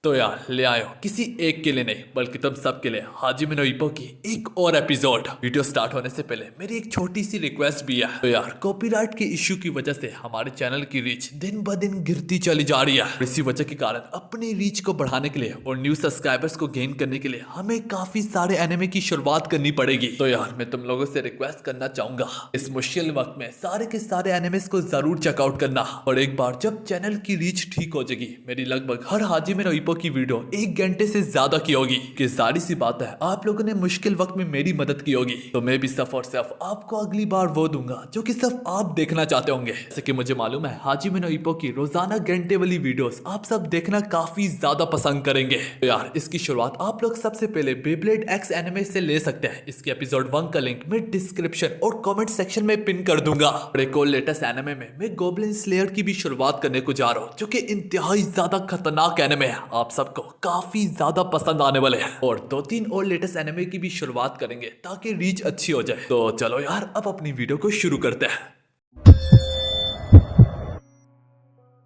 तो यार ले आयो किसी एक के लिए नहीं बल्कि तुम सब के लिए हाजिमे नो इप्पो की एक और एपिसोड। वीडियो स्टार्ट होने से पहले मेरी एक छोटी सी रिक्वेस्ट भी है। तो यार कॉपीराइट के इश्यू की वजह से हमारे चैनल की रीच दिन ब दिन गिरती चली जा रही है। इसी वजह के कारण अपनी रीच को बढ़ाने के लिए और न्यू सब्सक्राइबर्स को गेन करने के लिए हमें काफी सारे एनिमे की शुरुआत करनी पड़ेगी। तो यार मैं तुम लोगों से रिक्वेस्ट करना चाहूंगा इस मुश्किल वक्त में सारे के सारे एनिमेस को जरूर चेकआउट करना। और एक बार जब चैनल की रीच ठीक हो जाएगी मेरी लगभग हर हाजिमे नो इप्पो की वीडियो 1 घंटे से ज्यादा की होगी कि सारी सी बात है आप लोगों ने मुश्किल वक्त में मेरी मदद की होगी। तो मैं भी सिर्फ और सिर्फ आपको अगली बार वो दूंगा जो कि सिर्फ आप देखना चाहते होंगे। जैसे कि मुझे मालूम है हाजिमे नो इप्पो की रोजाना घंटे वाली वीडियोस आप सब देखना काफी ज्यादा पसंद करेंगे। तो यार इसकी शुरुआत आप लोग सबसे पहले बेब्लेड एक्स एनिमे से ले सकते हैं। इसके एपिसोड 1 का लिंक मैं डिस्क्रिप्शन और कमेंट सेक्शन में पिन कर दूंगा। और एक और लेटेस्ट एनिमे में मैं गोब्लिन स्लेयर की भी शुरुआत करने को जा रहा हूँ जो कि इंतहाई ज्यादा खतरनाक एनिमे है, आप सबको काफी ज्यादा पसंद आने वाले हैं। और 2-3 और लेटेस्ट एनिमे की भी शुरुआत करेंगे ताकि रीच अच्छी हो जाए। तो चलो यार अब अपनी वीडियो को शुरू करते हैं।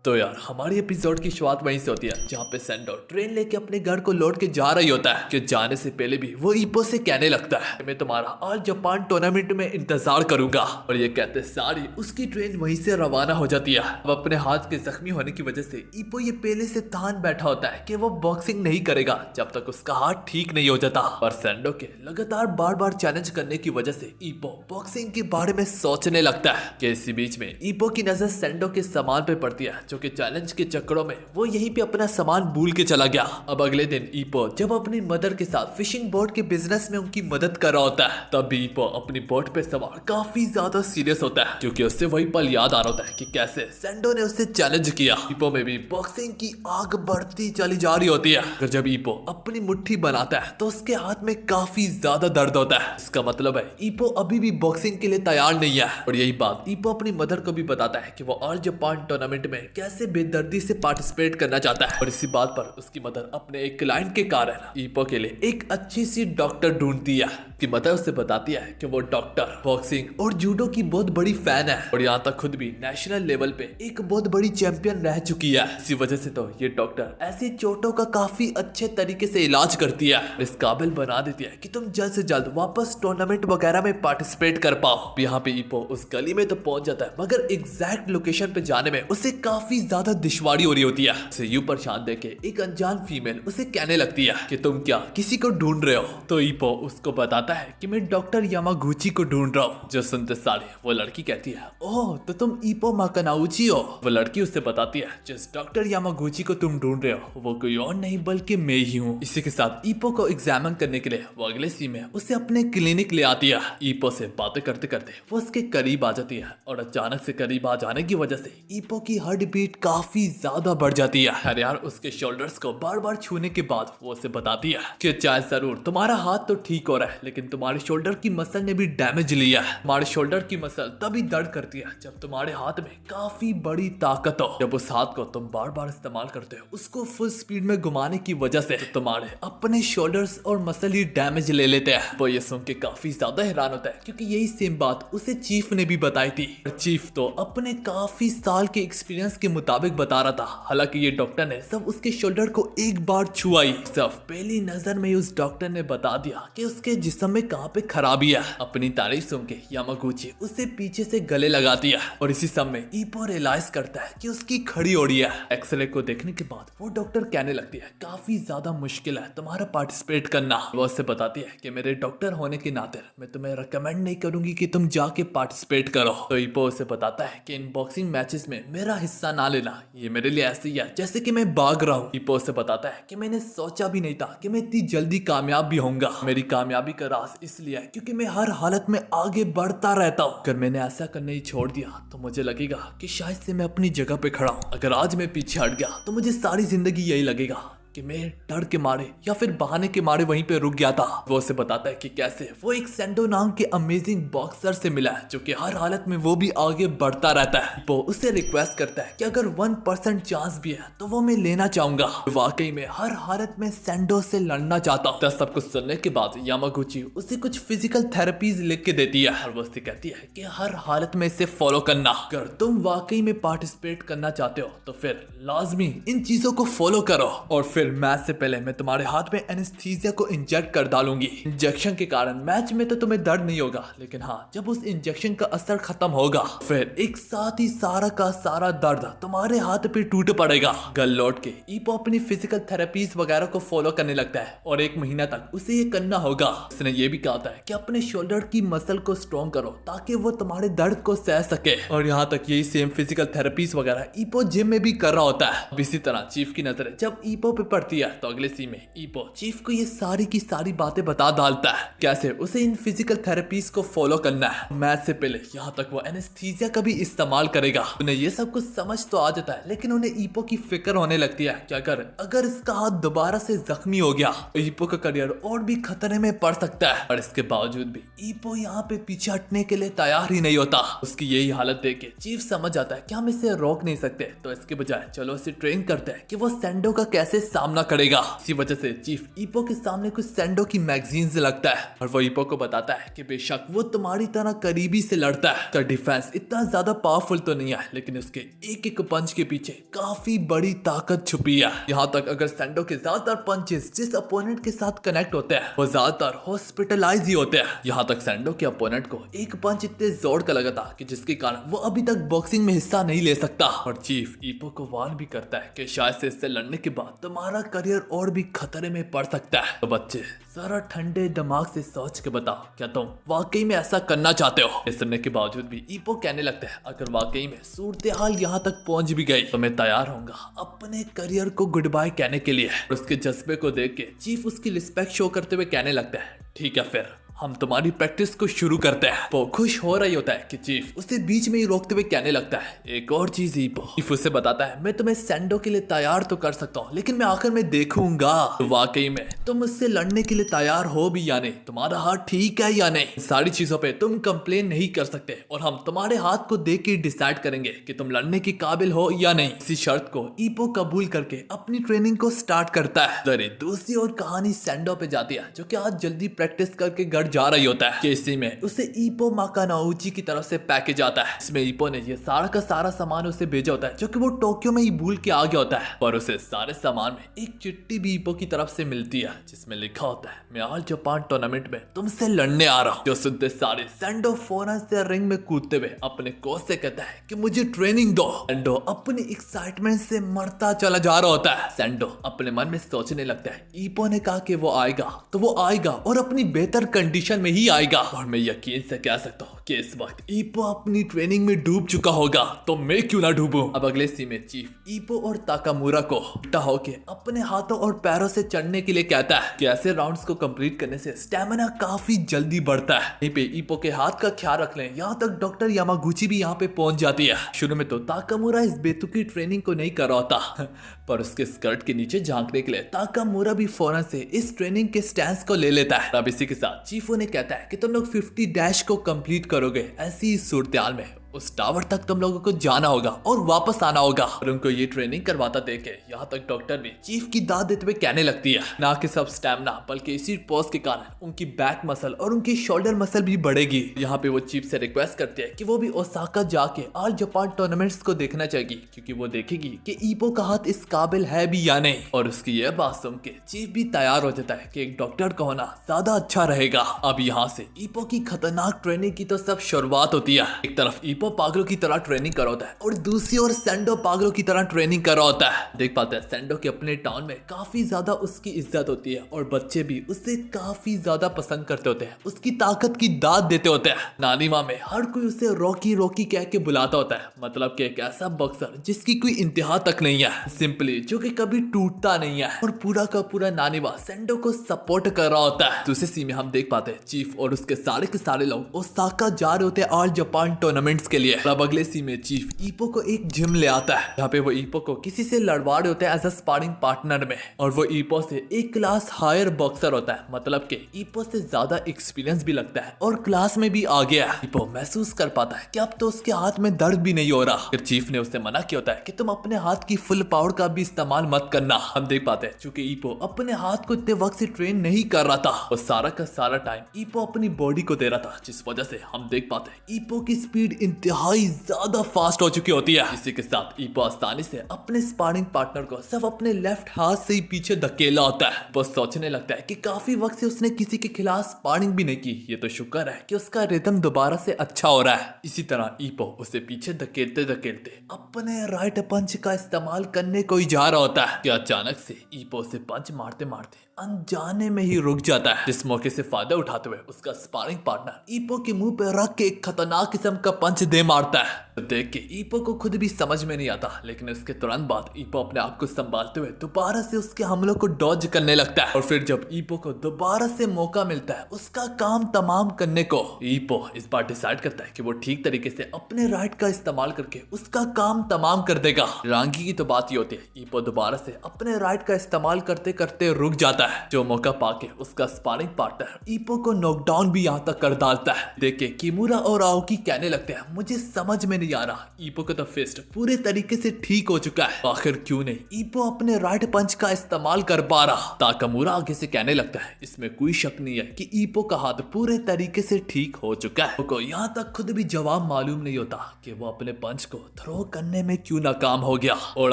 तो यार हमारी एपिसोड की शुरुआत वहीं से होती है जहाँ पे सेंडो ट्रेन लेके अपने घर को लौट के जा रही होता है कि जाने से पहले भी वो इप्पो से कहने लगता है मैं तुम्हारा ऑल जापान टूर्नामेंट में इंतजार करूंगा। और ये कहते सारी उसकी ट्रेन वहीं से रवाना हो जाती है। अब अपने हाथ के जख्मी होने की वजह से इप्पो ये पहले से ठान बैठा होता है कि वो बॉक्सिंग नहीं करेगा जब तक उसका हाथ ठीक नहीं हो जाता। और सेंडो के लगातार बार बार चैलेंज करने की वजह से इप्पो बॉक्सिंग के बारे में सोचने लगता है कि इसी बीच में इप्पो की नजर सेंडो के सामान पे पड़ती है जो कि चैलेंज के चक्करों में वो यहीं पे अपना सामान भूल के चला गया। अब अगले दिन इप्पो जब अपनी मदर के साथ फिशिंग बोट के बिजनेस में उनकी मदद कर रहा होता है तब भी इप्पो अपनी बोट पे सवार काफी ज्यादा सीरियस होता है क्योंकि उससे वही पल याद आ रहा होता है कि कैसे सेंडो ने उससे चैलेंज किया। इप्पो में भी बॉक्सिंग की आग बढ़ती चली जा रही होती है। फिर जब इप्पो अपनी मुट्ठी बनाता है तो उसके हाथ में काफी ज्यादा दर्द होता है। इसका मतलब है इप्पो अभी भी बॉक्सिंग के लिए तैयार नहीं है। और यही बात इप्पो अपनी मदर को भी बताता है कि वो ऑल जापान टूर्नामेंट में कैसे बेदर्दी से पार्टिसिपेट करना चाहता है। और इसी बात पर उसकी मदर अपने एक क्लाइंट के कारण इप्पो के लिए एक अच्छी सी डॉक्टर ढूंढती है। कि मदर उससे बताती है कि वो डॉक्टर बॉक्सिंग और जूडो की बहुत बड़ी फैन है और यहाँ तक खुद भी नेशनल लेवल पे एक बहुत बड़ी चैंपियन रह चुकी है। इसी वजह से तो ये डॉक्टर ऐसी चोटों का काफी अच्छे तरीके से इलाज करती है, इस काबिल बना देती है कि तुम जल्द से जल्द वापस टूर्नामेंट वगैरह में पार्टिसिपेट कर पाओ। यहाँ पे इप्पो उस गली में तो पहुंच जाता है मगर एग्जैक्ट लोकेशन पे जाने में उसे काफी ज्यादा दुश्वारी हो रही होती है। उसे यूं परेशान देख के एक अनजान फीमेल उसे कहने लगती है कि तुम क्या किसी को ढूंढ रहे हो। तो इप्पो उसको बताता है कि मैं डॉक्टर यामागुची को ढूंढ रहा हूँ। जो सुनते सारे वो लड़की कहती है ओह तो तुम इप्पो माकानाउची हो। वो लड़की उससे बताती है जिस डॉक्टर यामागुची को तुम ढूंढ रहे हो वो कोई और नहीं बल्कि मैं ही हूँ। इसी के साथ इप्पो को एग्जामिन करने के लिए वो अगले सीन में उसे अपने क्लिनिक ले आती है। इप्पो से बातें करते करते वो उसके करीब आ जाती है और अचानक से करीब आ जाने की वजह से इप्पो की हार्ट बीट काफी ज्यादा बढ़ जाती है। अरे यार उसके शोल्डर्स को बार बार छूने के बाद वो उसे बताती है कि चाहे जरूर तुम्हारा हाथ तो ठीक हो रहा है लेकिन तुम्हारे शोल्डर की मसल ने भी डैमेज लिया है। तुम्हारे शोल्डर की मसल तभी दर्द करती है जब तुम्हारे हाथ में काफी बड़ी ताकत हो। जब उस हाथ को तुम बार बार इस्तेमाल करते हो उसको फुल स्पीड में घुमाने की वजह से तो तुम्हारे अपने शोल्डर्स और मसल ही डैमेज ले लेते हैं। वो ये सुन के काफी ज्यादा हैरान होता है क्योंकि यही सेम बात उसे चीफ ने भी बताई थी। चीफ तो अपने काफी साल के एक्सपीरियंस के मुताबिक बता रहा था। हालांकि ये डॉक्टर ने सब उसके शोल्डर को एक बार छुआई। सिर्फ पहली नजर में उस डॉक्टर ने बता दिया कि उसके जिस्म में कहाँ पे खराबी है। अपनी तारीफ सुन के यामागुची उसे पीछे से गले लगाती है और इसी समय इप्पो रियलाइज करता है कि उसकी खड़ी हो रही है। एक्सरे को देखने के बाद वो डॉक्टर कहने लगती है काफी ज्यादा मुश्किल है तुम्हारा पार्टिसिपेट करना। वो उससे बताती है कि मेरे डॉक्टर होने के नाते मैं तुम्हें रिकमेंड नहीं करूंगी कि तुम जाके पार्टिसिपेट करो। तो इप्पो उसे बताता है कि इन बॉक्सिंग मैचेस में मेरा हिस्सा ना लेना, ये मेरे लिए ऐसे ही है जैसे कि मैं भाग रहा हूँ। इप्पो से बताता है कि मैंने सोचा भी नहीं था कि मैं इतनी जल्दी कामयाब भी होऊंगा। मेरी कामयाबी का राज इसलिए है क्योंकि मैं हर हालत में आगे बढ़ता रहता हूँ। अगर मैंने ऐसा करना ही छोड़ दिया तो मुझे लगेगा कि शायद से मैं अपनी जगह पे खड़ा हूँ। अगर आज मैं पीछे हट गया तो मुझे सारी जिंदगी यही लगेगा कि मैं डर के मारे या फिर बहाने के मारे वहीं पे रुक गया था। वो उसे बताता है कि कैसे वो एक सेंडो नाम के अमेजिंग बॉक्सर से मिला है जो कि हर हालत में वो भी आगे बढ़ता रहता है। वो उसे रिक्वेस्ट करता है कि अगर 1% चांस भी है तो वो मैं लेना चाहूंगा। वाकई में हर हालत में सेंडो से लड़ना चाहता हूँ। सब कुछ सुनने के बाद यामागुची उसे कुछ फिजिकल थेरेपीज लिख के देती है और वो उससे कहती है कि हर हालत में इसे फॉलो करना। अगर तुम वाकई में पार्टिसिपेट करना चाहते हो तो फिर लाजमी इन चीजों को फॉलो करो। और फिर फिर मैच से पहले मैं तुम्हारे हाथ में एनेस्थीसिया को इंजेक्ट कर डालूंगी। इंजेक्शन के कारण मैच में तो तुम्हें दर्द नहीं होगा, लेकिन हाँ जब उस इंजेक्शन का असर खत्म होगा फिर एक साथ ही सारा का सारा दर्द तुम्हारे हाथ पे टूट पड़ेगा। घर लौट के ईपो अपनी फिजिकल थेरेपीज वगैरह को फॉलो करने लगता है और 1 महीना तक उसे ये करना होगा। उसने ये भी कहा था कि अपने शोल्डर की मसल को स्ट्रॉन्ग करो ताकि वो तुम्हारे दर्द को सह सके, और यहाँ तक यही सेम फिजिकल थेरेपीज वगैरह ईपो जिम में भी कर रहा होता है। अब इसी तरह चीफ की नजर जब ईपो पे पड़ती है तो अगले सीन में ईपो चीफ को ये सारी की सारी बातें बता डालता है, कैसे उसे इन फिजिकल थेरेपीज को फॉलो करना है। मैच से पहले यहाँ तक वो एनेस्थीसिया का भी इस्तेमाल करेगा। उन्हें ये सब कुछ समझ तो आ जाता है, लेकिन उन्हें ईपो की फिक्र होने लगती है कि अगर इसका हाथ दोबारा से जख्मी हो गया तो ईपो का करियर और भी खतरे में पड़ सकता है। और इसके बावजूद भी ईपो यहाँ पे पीछे हटने के लिए तैयार ही नहीं होता। उसकी यही हालत देख के चीफ समझ जाता है कि हम इसे रोक नहीं सकते, तो इसके बजाय चलो इसे ट्रेन करते हैं कि वो सैंडो का कैसे सामना करेगा। इसी वजह से चीफ ईपो के सामने कुछ सैंडो की मैगजीन्स लगता है और वो ईपो को बताता है कि बेशक वो तुम्हारी तरह करीबी से लड़ता है, उसका डिफेंस इतना ज्यादा पावरफुल तो नहीं है, लेकिन उसके एक एक पंच के पीछे काफी बड़ी ताकत छुपी है। यहाँ तक अगर सैंडो के ज्यादातर पंचेस जिस अपोनेंट के साथ कनेक्ट होते हैं वो ज्यादातर हॉस्पिटलाइज ही होते हैं। यहाँ तक सैंडो के अपोनेंट को एक पंच इतने जोर का लगा था कि जिसके कारण वो अभी तक बॉक्सिंग में हिस्सा नहीं ले सकता। और चीफ ईपो को वार्न भी करता है कि शायद से इससे लड़ने के बाद तुम्हारा करियर और भी खतरे में पड़ सकता है। तो बच्चे जरा ठंडे दिमाग से सोच के बताओ, क्या तुम वाकई में ऐसा करना चाहते हो? इस सुनने के बावजूद भी ईपो कहने लगता है अगर वाकई में सूरत हाल यहाँ तक पहुंच भी गई तो मैं तैयार होऊंगा अपने करियर को गुड बाय कहने के लिए। और उसके जज्बे को देख के चीफ उसकी रिस्पेक्ट शो करते हुए कहने लगता है ठीक है फिर हम तुम्हारी प्रैक्टिस को शुरू करते हैं। वो खुश हो रही होता है कि चीफ उसे बीच में ही रोकते हुए कहने लगता है एक और चीज ईपो। चीफ उसे बताता है मैं तुम्हें सैंडो के लिए तैयार तो कर सकता हूँ, लेकिन मैं आखिर में देखूंगा तो वाकई में तुम मुझसे लड़ने के लिए तैयार हो भी या नहीं, तुम्हारा हाथ ठीक है या नहीं। सारी चीजों पे तुम कंप्लेन नहीं कर सकते और हम तुम्हारे हाथ को देख के डिसाइड करेंगे कि तुम लड़ने के काबिल हो या नहीं। इसी शर्त को ईपो कबूल करके अपनी ट्रेनिंग को स्टार्ट करता है। दूसरी और कहानी सैंडो पे जाती है जो कि आज जल्दी प्रैक्टिस करके घर जा रही होता है कि इसी में उसे ईपो माकानाउची की तरफ से पैकेज आता है। इसमें ईपो ने ये सारा का सारा सामान उसे भेजा होता है जो कि वो टोक्यो में ही भूल के आ गया होता है, और उसे सारे सामान में एक चिट्ठी भी ईपो की तरफ से मिलती है जिसमें लिखा होता है मैं ऑल जापान टूर्नामेंट में तुमसे लड़ने आ रहा हूँ। जो सुनते सारे सैंडो फौरन से रिंग में कूदते हुए अपने कोच से कहता है कि मुझे ट्रेनिंग दो। सैंडो अपनी एक्साइटमेंट से मरता चला जा रहा होता है। सैंडो अपने मन में सोचने लगता है ईपो ने कहा कि वो आएगा तो वो आएगा और अपनी बेहतर कंडीशन में ही आएगा, और मैं यकीन से कह सकता हूँ कि इस वक्त ईपो अपनी ट्रेनिंग में डूब चुका होगा, तो मैं क्यों ना डूबूं। अब अगले सीन में चीफ ईपो और ताकामुरा को उल्टा होके अपने हाथों और पैरों से चढ़ने के लिए कहता है कि ऐसे राउंड्स को कंप्लीट करने से स्टेमिना काफी जल्दी बढ़ता है। यहीं पे ईपो के हाथ का ख्याल रख लें, यहाँ तक डॉक्टर यामागुची भी यहाँ पे पहुंच जाती है। शुरू में तो ताकामुरा इस बेतुकी ट्रेनिंग को नहीं कर रहा होता, पर उसके स्कर्ट के नीचे झांकने के लिए ताकामुरा भी फौरन से इस ट्रेनिंग के स्टैंस को ले लेता है। अब इसी के साथ चीफ उन्हें कहता है कि तुम लोग 50 डैश को कंप्लीट करोगे। ऐसी सूरत में उस टावर तक तुम लोगों को जाना होगा और वापस आना होगा। और उनको ये ट्रेनिंग करवाता देखे यहाँ तक डॉक्टर भी चीफ की दाद देते हुए कहने लगती है ना कि सब स्टैमिना बल्कि इसी पोज के कारण उनकी बैक मसल और उनकी शोल्डर मसल भी बढ़ेगी। यहाँ पे वो चीफ से रिक्वेस्ट करती है कि वो भी ओसाका जाके ऑल जापान टूर्नामेंट्स को देखना चाहेगी, क्योंकि वो देखेगी कि ईपो का हाथ इस काबिल है भी या नहीं। और उसकी यह बात सुन के चीफ भी तैयार हो जाता है कि एक डॉक्टर का होना ज्यादा अच्छा रहेगा। अब यहाँ से ईपो की खतरनाक ट्रेनिंग की तो सब शुरुआत होती है। एक तरफ ईपो पागलों की तरह ट्रेनिंग कर रहा होता है और दूसरी ओर सैंडो पागलों की तरह ट्रेनिंग कर रहा होता है। देख पाते हैं सैंडो के अपने टाउन में काफी ज्यादा उसकी इज्जत होती है और बच्चे भी उसे काफी ज्यादा पसंद करते होते हैं, उसकी ताकत की दाद देते होते हैं। नानी माँ में हर कोई उसे रॉकी रॉकी कह के बुलाता होता है, मतलब कि एक ऐसा बॉक्सर जिसकी कोई इंतहा तक नहीं है, सिंपली जो कि कभी टूटता नहीं है। और पूरा का पूरा नानी माँ सैंडो को सपोर्ट कर रहा होता है। दूसरे सीन में हम देख पाते हैं चीफ और उसके सारे के सारे लोग ओसाका जा रहे होते हैं ऑल जापान टूर्नामेंट्स के लिए। अब अगले सीन में चीफ ईपो को एक जिम ले आता है जहाँ पे वो ईपो को किसी से लड़वा रहे होते हैं एज अ स्पारिंग पार्टनर में, और वो ईपो से एक क्लास हायर बॉक्सर होता है, मतलब कि ईपो से ज्यादा एक्सपीरियंस भी लगता है और क्लास में भी आ गया है। ईपो महसूस कर पाता है कि अब तो उसके हाथ में दर्द भी नहीं हो रहा। फिर चीफ ने उससे मना किया होता है कि तुम अपने हाथ की फुल पावर का भी इस्तेमाल मत करना। हम देख पाते हैं चूंकि ईपो अपने हाथ को इतने वक्त से ट्रेन नहीं कर रहा था और सारा का सारा टाइम ईपो अपनी बॉडी को दे रहा था, जिस वजह से हम देख पाते हैं ईपो की स्पीड इंतहाई ज्यादा फास्ट हो चुकी होती है। इसी के साथ ईपो आसानी से अपने स्पारिंग पार्टनर को सिर्फ अपने लेफ्ट हाथ से ही पीछे धकेला होता है। वो सोचने लगता है कि काफी वक्त से उसने किसी के खिलाफ स्पारिंग भी नहीं की, ये तो शुक्र है कि उसका रिदम दोबारा से अच्छा हो रहा है। इसी तरह ईपो उसे पीछे धकेलते धकेलते अपने राइट पंच का इस्तेमाल करने को ही जा रहा होता है कि अचानक से ईपो से पंच मारते मारते अनजाने में ही रुक जाता है। जिस मौके से फायदा उठाते हुए उसका स्पारिंग पार्टनर ईपो के मुंह पे रख के एक खतरनाक किस्म का पंच दे मारता है। तो देख के ईपो को खुद भी समझ में नहीं आता, लेकिन उसके तुरंत बाद ईपो अपने आप को संभालते हुए दोबारा से उसके हमलों को डॉज करने लगता है। और फिर जब ईपो को दोबारा से मौका मिलता है उसका काम तमाम करने को, ईपो इस बार डिसाइड करता है कि वो ठीक तरीके से अपने राइट का इस्तेमाल करके उसका काम तमाम कर देगा। रांगी की तो बात ही होती है, ईपो दोबारा से अपने राइट का इस्तेमाल करते करते रुक जाता है। जो मौका पाके उसका स्पारिंग पार्टनर ईपो को नॉकडाउन भी यहाँ तक कर डालता है। देख के किमुरा और आओकी कहने लगते हैं, मुझे समझ में नहीं आ रहा, ईपो का तो फिस्ट पूरे तरीके से ठीक हो चुका है, आखिर क्यों नहीं ईपो अपने राइट पंच का इस्तेमाल कर पा रहा। ताकामुरा आगे से कहने लगता है, इसमें कोई शक नहीं है कि ईपो का हाथ पूरे तरीके से ठीक हो चुका है। को यहाँ तक खुद भी जवाब मालूम नहीं होता कि वो अपने पंच को थ्रो करने में क्यों नाकाम हो गया। और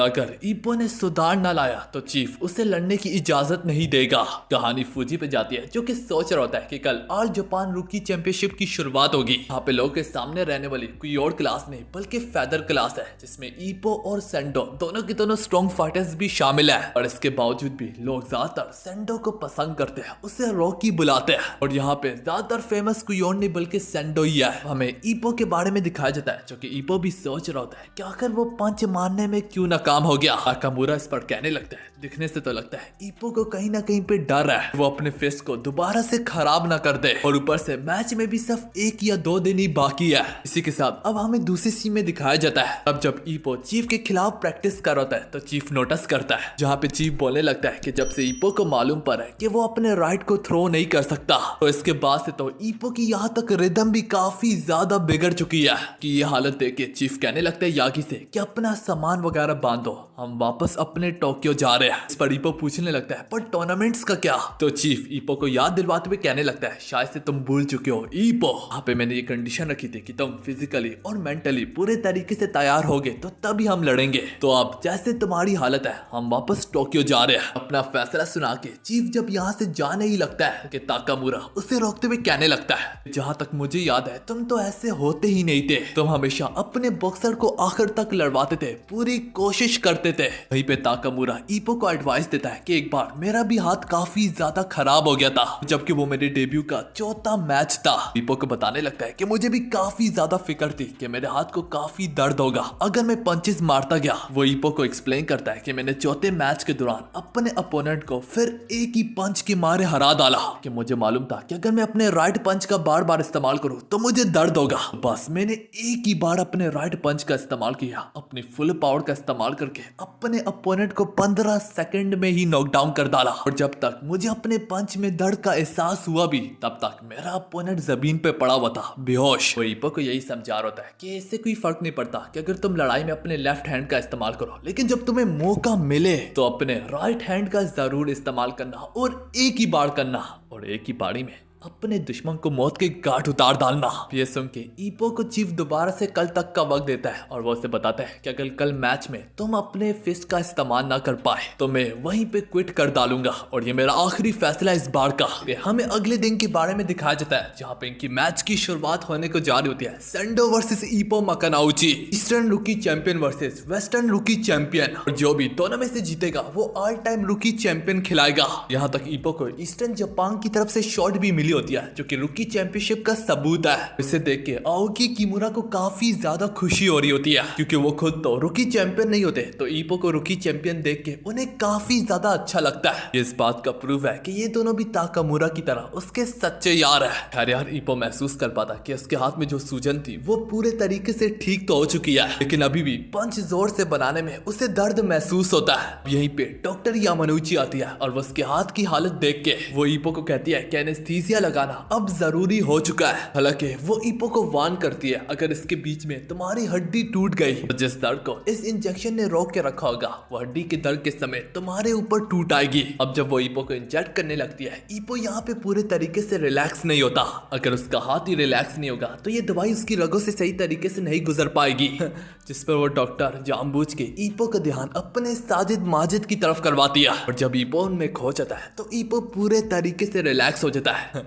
अगर ईपो ने सुधार न लाया तो चीफ उसे लड़ने की इजाजत नहीं देगा। कहानी फूजी पे जाती है, जो कि सोच रहा होता है कि कल ऑल जापान रूकी चैंपियनशिप की शुरुआत होगी। यहाँ पे लोगों के सामने रहने वाली कोई और क्लास नहीं बल्कि फेदर क्लास है, जिसमें ईपो और सेंडो दोनों के दोनों स्ट्रॉन्ग फाइटर्स भी शामिल है। और इसके बावजूद भी लोग ज्यादातर सेंडो को पसंद करते हैं, उसे रॉकी बुलाते हैं। और यहाँ पे ज्यादातर फेमस कोई और नहीं बल्कि सेंडो ही है। हमें ईपो के बारे में दिखाया जाता है, जो कि ईपो भी सोच रहा होता है कि आखिर वो पंच मारने में क्यों नाकाम हो गया। ताकामुरा इस पर कहने लगता है, दिखने से तो लगता है ईपो को कहीं ना कहीं पे डर है, वो अपने फेस को दोबारा से खराब ना कर दे। और ऊपर से मैच में भी सिर्फ 1 या 2 दिन ही बाकी है। इसी के साथ अब हमें दूसरी सीन में दिखाया जाता है, अब जब ईपो चीफ के खिलाफ प्रैक्टिस कर रहा है तो चीफ नोटिस करता है, जहाँ पे चीफ बोलने लगता है कि जब से ईपो को मालूम पड़ा है कि वो अपने राइट को थ्रो नहीं कर सकता, तो इसके बाद से तो ईपो की यहाँ तक रिदम भी काफी ज्यादा बिगड़ चुकी है। कि ये हालत देख के चीफ कहने लगता है यागी से कि अपना सामान वगैरह बांधो, हम वापस अपने टोक्यो जा रहे हैं। इस पर ईपो पूछने लगता है, पर टूर्नामेंट्स का क्या? तो चीफ ईपो को याद दिलवाते हुए कहने लगता है, शायद से तुम भूल चुके हो ईपो, यहाँ पे मैंने ये कंडीशन रखी थी कि तुम फिजिकली और मेंटली पूरे तरीके से तैयार होगे तो तभी हम लड़ेंगे। तो अब जैसे तुम्हारी हालत है हम वापस टोक्यो जा रहे हैं। अपना फैसला सुना के चीफ जब यहाँ से जाने ही लगता है कि ताकामुरा उसे रोकते हुए कहने लगता है, जहाँ तक मुझे याद है तुम तो ऐसे होते ही नहीं थे, तुम हमेशा अपने बॉक्सर को आखिर तक लड़वाते थे, पूरी कोशिश करते थे। वहीं पे ताकामुरा ईपो को एडवाइस देता है कि एक बार मेरा भी हाथ काफी ज्यादा खराब हो गया था, जबकि वो मेरे डेब्यू का 4था मैच था। ईपो को बताने लगता है कि मुझे भी काफी ज्यादा फिक्र थी कि मेरे हाथ को काफी दर्द होगा अगर मैं पंचेस मारता गया। वो ईपो को एक्सप्लेन करता है कि मैंने 4थे मैच के दौरान अपने अपोनेंट को फिर एक ही पंच के मारे हरा डाला, कि मुझे मालूम था कि अगर मैं अपने राइट पंच का बार बार इस्तेमाल करूं तो मुझे दर्द होगा। बस मैंने एक ही बार अपने राइट पंच का इस्तेमाल किया, अपनी फुल पावर का इस्तेमाल करके अपने अपोनेंट को 15 सेकंड में ही नॉकडाउन कर डाला। और जब तक मुझे अपने पंच में दर्द का एहसास हुआ भी, तब तक मेरा अपोनेंट जमीन पे पड़ा हुआ था बेहोश। वो ईपो को यही समझा रहा होता है कि इससे कोई फर्क नहीं पड़ता कि अगर तुम लड़ाई में अपने लेफ्ट हैंड का इस्तेमाल करो, लेकिन जब तुम्हें मौका मिले तो अपने राइट हैंड का जरूर इस्तेमाल करना और एक ही बार करना, और एक ही बारी में अपने दुश्मन को मौत के घाट उतार डालना। ये सुन के ईपो को चीफ दोबारा से कल तक का वक्त देता है और वो उसे बताता है कि अगर कल मैच में तुम अपने फिस्ट का इस्तेमाल ना कर पाए तो मैं वहीं पे क्विट कर डालूंगा। और ये मेरा आखिरी फैसला इस बार का। हमें अगले दिन के बारे में दिखाया जाता है, जहाँ पे इनकी मैच की शुरुआत होने को जा रही होती है। सेंडो वर्सेस ईपो मकानाउची, ईस्टर्न रूकी चैंपियन वर्सेस वेस्टर्न रूकी चैंपियन, और जो भी दोनों में से जीतेगा वो ऑल टाइम रूकी चैंपियन खिलाएगा। यहाँ तक ईपो को ईस्टर्न जापान की तरफ से शॉट भी मिली होती है, जो कि रूकी चैंपियनशिप का सबूत है। इसे देख के आओकी किमुरा को काफी ज्यादा खुशी हो रही होती है, क्योंकि वो खुद तो रूकी चैंपियन नहीं होते, तो ईपो को रूकी चैंपियन देख के उन्हें काफी ज्यादा अच्छा लगता है। इस बात का प्रूफ है कि ये दोनों भी ताकामुरा की तरह उसके सच्चे यार है। खैर यार, ईपो महसूस कर पाता कि उसके हाथ में जो सूजन थी वो पूरे तरीके से ठीक तो हो चुकी है, लेकिन अभी भी पंच जोर से बनाने में उसे दर्द महसूस होता है। यहीं पे डॉक्टर यामानुची आती है और वो उसके हाथ की हालत देख के वो ईपो को कहती है कि एनेस्थीसिया लगाना अब जरूरी हो चुका है। हालांकि वो ईपो को वार्न करती है, अगर इसके बीच में तुम्हारी हड्डी टूट गई तो जिस दर्द को इस इंजेक्शन ने रोक के रखा होगा वो हड्डी के दर्द के समय तुम्हारे ऊपर टूट आएगी। अब जब वो ईपो को इंजेक्ट करने लगती है, ईपो यहाँ पे पूरे तरीके से रिलैक्स नहीं होता। अगर उसका हाथ ही रिलैक्स नहीं होगा तो ये दवाई उसकी रगों से सही तरीके से नहीं गुजर पाएगी। जिस पर वो डॉक्टर जानबूझ के ईपो का ध्यान अपने साजिद माजिद की तरफ करवाती है और जब ईपो उनमें खो जाता है तो ईपो पूरे तरीके से रिलैक्स हो जाता है।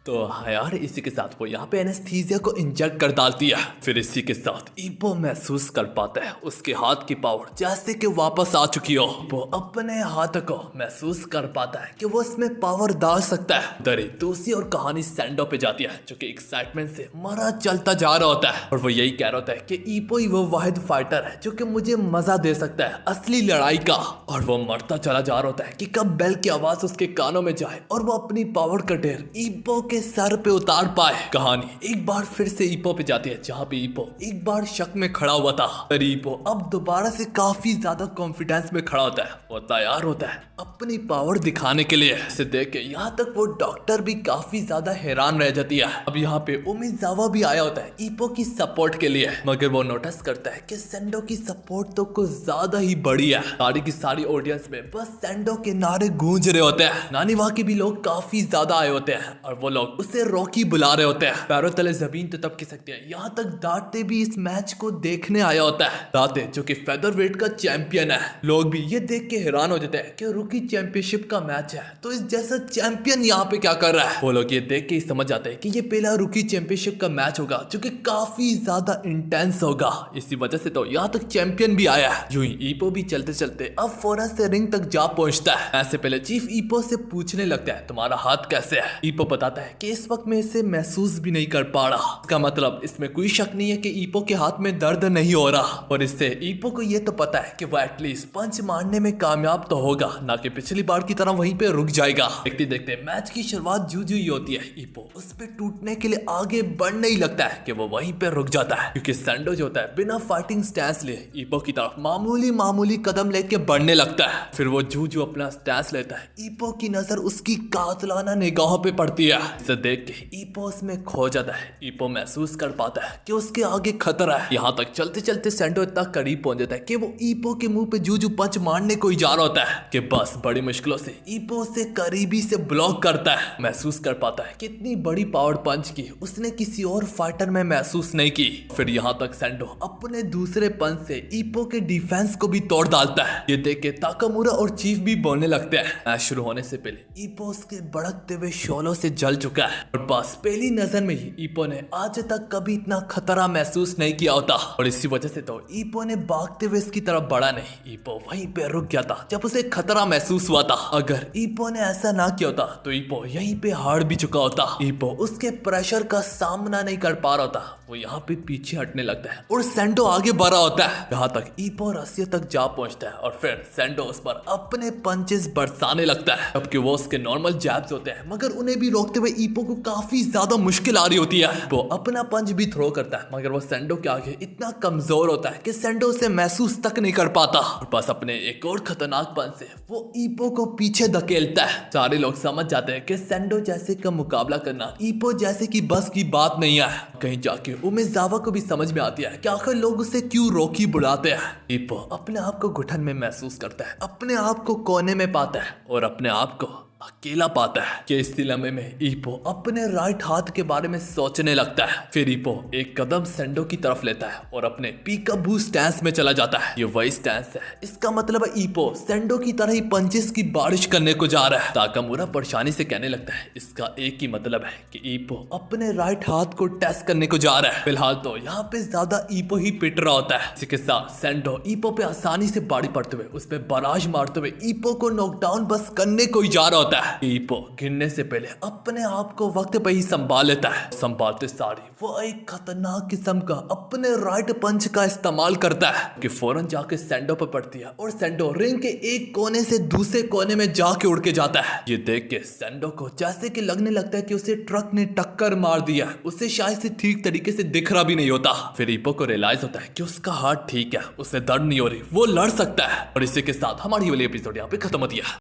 तो हाँ यार, इसी के साथ वो यहाँ पे एनेस्थीसिया को इंजेक्ट कर डालती है। फिर इसी के साथ ईपो महसूस कर पाता है उसके हाथ की पावर जैसे कि वापस आ चुकी हो। वो अपने हाथ को महसूस कर पाता है कि वो इसमें पावर डाल सकता है। दरी दूसरी और कहानी सैंडो पे जाती है जो कि एक्साइटमेंट से मरा चलता जा रहा होता है और वो यही कह रहा होता है कि ईपो ही वो वाहिद फाइटर है जो कि मुझे मजा दे सकता है असली लड़ाई का। और वो मरता चला जा रहा होता है कि कब बेल की आवाज उसके कानों में जाए और वो अपनी पावर का ढेर ईपो के सर पे उतार पाए। कहानी एक बार फिर से ईपो पे जाती है जहाँ पे ईपो एक बार शक में खड़ा हुआ था, पर ईपो अब दोबारा से काफी ज्यादा कॉन्फिडेंस में खड़ा होता है। वो तैयार होता है अपनी पावर दिखाने के लिए। इसे देख के यहाँ तक वो डॉक्टर भी काफी ज्यादा हैरान रह जाती है। अब यहाँ पे उमिजावा भी आया होता है ईपो की सपोर्ट के लिए, मगर वो नोटिस करता है कि सेंडो की सपोर्ट तो कुछ ज्यादा ही बड़ी है। सारी की सारी ऑडियंस में बस सेंडो के नारे गूंज रहे होते हैं। नानीवा के भी लोग काफी ज्यादा आए होते हैं और वो लोग उसे रॉकी बुला रहे होते हैं। पैरों तले जमीन तो तब खिसकती है। यहाँ तक दाते भी इस मैच को देखने आया होता है। दाते जो कि फेदरवेट का चैंपियन है। लोग भी ये देख के हैरान हो जाते हैं कि रूकी चैंपियनशिप का मैच है तो इस जैसा चैंपियन यहाँ पे क्या कर रहा है। वो लोग ये देख के ही समझ जाते हैं कि ये पहला रूकी चैंपियनशिप का मैच होगा जो कि काफी ज्यादा इंटेंस होगा। इसी वजह से तो यहाँ तक चैंपियन भी आया है। यूं ही ईपो भी चलते चलते अब फौरन से रिंग तक जा पहुंचता है। ऐसे पहले चीफ ईपो से पूछने लगता है तुम्हारा हाथ कैसे है। ईपो बताता है कि इस वक्त में इसे महसूस भी नहीं कर पा रहा। इसका मतलब इसमें कोई शक नहीं है कि ईपो के हाथ में दर्द नहीं हो रहा और इससे ईपो को ये तो पता है कि वो एटलीस्ट पंच मारने में कामयाब तो होगा, ना कि पिछली बार की तरह वहीं पे रुक जाएगा। देखते देखते मैच की शुरुआत जूझ ही होती है। ईपो उस पे टूटने के लिए आगे बढ़ने ही लगता है कि वो वहीं पे रुक जाता है, क्योंकि सैंडो जो होता है बिना फाइटिंग स्टैंस लिए ईपो की तरफ मामूली कदम लेके बढ़ने लगता है। फिर वो जूझू अपना स्टैंस लेता है। ईपो की नजर उसकी कातलाना निगाहों पे पड़ती है। इसे देख के ईपो उसमें खो जाता है। ईपो महसूस कर पाता है कि उसके आगे खतरा है। यहाँ तक चलते चलते सैंडो इतना करीब पहुंच जाता है कि वो ईपो के मुंह पे जूजू पंच मारने को ही जा रहा होता है कि बस बड़ी मुश्किलों से ईपो उसे करीबी से ब्लॉक करता है। महसूस कर पाता है कि इतनी बड़ी पावर पंच की उसने किसी और फाइटर में महसूस नहीं की। फिर यहाँ तक सैंडो अपने दूसरे पंच से ईपो के डिफेंस को भी तोड़ डालता है। ये देख के ताकामुरा और चीफ भी बोलने लगते हैं। मैच शुरू होने से पहले ईपो उसके भड़कते हुए शोलों से जल चुका है और बस पहली नजर में ही ईपो ने आज तक कभी इतना खतरा महसूस नहीं किया होता और इसी वजह से तो ईपो ने भागते हुए इसकी तरफ बढ़ा नहीं। ईपो वहीं पे रुक गया था जब उसे खतरा महसूस हुआ था। अगर ईपो ने ऐसा ना किया होता तो ईपो यहीं पे हार भी चुका होता। ईपो उसके प्रेशर का सामना नहीं कर पा रहा होता। वो यहाँ पे पीछे हटने लगता है और सैंडो आगे बढ़ा होता है। यहाँ तक ईपो रस्सियों तक जा पहुंचता है और फिर सैंडो उस पर अपने पंचेस बरसाने लगता है। जबकि वो उसके नॉर्मल जैब्स होते हैं, मगर उन्हें भी रोकते हुए ईपो को काफी ज्यादा मुश्किल आ रही होती है। वो अपना पंच भी थ्रो करता है, मगर वो सैंडो के आगे इतना कमजोर होता है कि सैंडो उसे महसूस तक नहीं कर पाता और बस अपने एक और खतरनाक पंच से वो ईपो को पीछे धकेलता है। सारे लोग समझ जाते हैं कि सैंडो जैसे का मुकाबला करना ईपो जैसे की बस की बात नहीं है। कहीं जाके उमिजावा को भी समझ में आती है कि आखिर लोग उसे क्यों रॉकी बुलाते हैं। ईपो अपने आप को घुटन में महसूस करता है, अपने आप को कोने में पाता है और अपने आप को अकेला पाता है कि इस दिलमे में ईपो अपने राइट हाथ के बारे में सोचने लगता है। फिर ईपो एक कदम सैंडो की तरफ लेता है और अपने पीकाबू स्टैंस में चला जाता है। ये वही स्टैंस है, इसका मतलब है ईपो सैंडो की तरह ही पंचेस की बारिश करने को जा रहा है। ताकामुरा परेशानी से कहने लगता है इसका एक ही मतलब है कि ईपो अपने राइट हाथ को टेस्ट करने को जा रहा है। फिलहाल तो यहाँ पे ज्यादा ईपो ही पिट रहा होता है। इसी के साथ सैंडो ईपो पे आसानी से बाड़ी पड़ते हुए उस पे बराज मारते हुए ईपो को नॉकडाउन बस करने को ही जा रहा होता है। ईपो गिरने से पहले अपने आप को वक्त पे ही संभाल लेता है। संभालते सारी वो एक खतरनाक किस्म का अपने राइट पंच का इस्तेमाल करता है कि फौरन जाके सैंडो पर पड़ती है और सैंडो रिंग के एक कोने से दूसरे कोने में जाके उड़ के जाता है। ये देख के सैंडो को जैसे कि लगने लगता है कि उसे ट्रक ने टक्कर मार दिया। उसे शायद से ठीक तरीके से दिख रहा भी नहीं होता। फिर ईपो को रियलाइज होता है कि उसका हार्ट ठीक है, उसे दर्द नहीं हो रही, वो लड़ सकता है। और इसी के साथ हमारी वाली एपिसोड यहाँ पे खत्म होती है।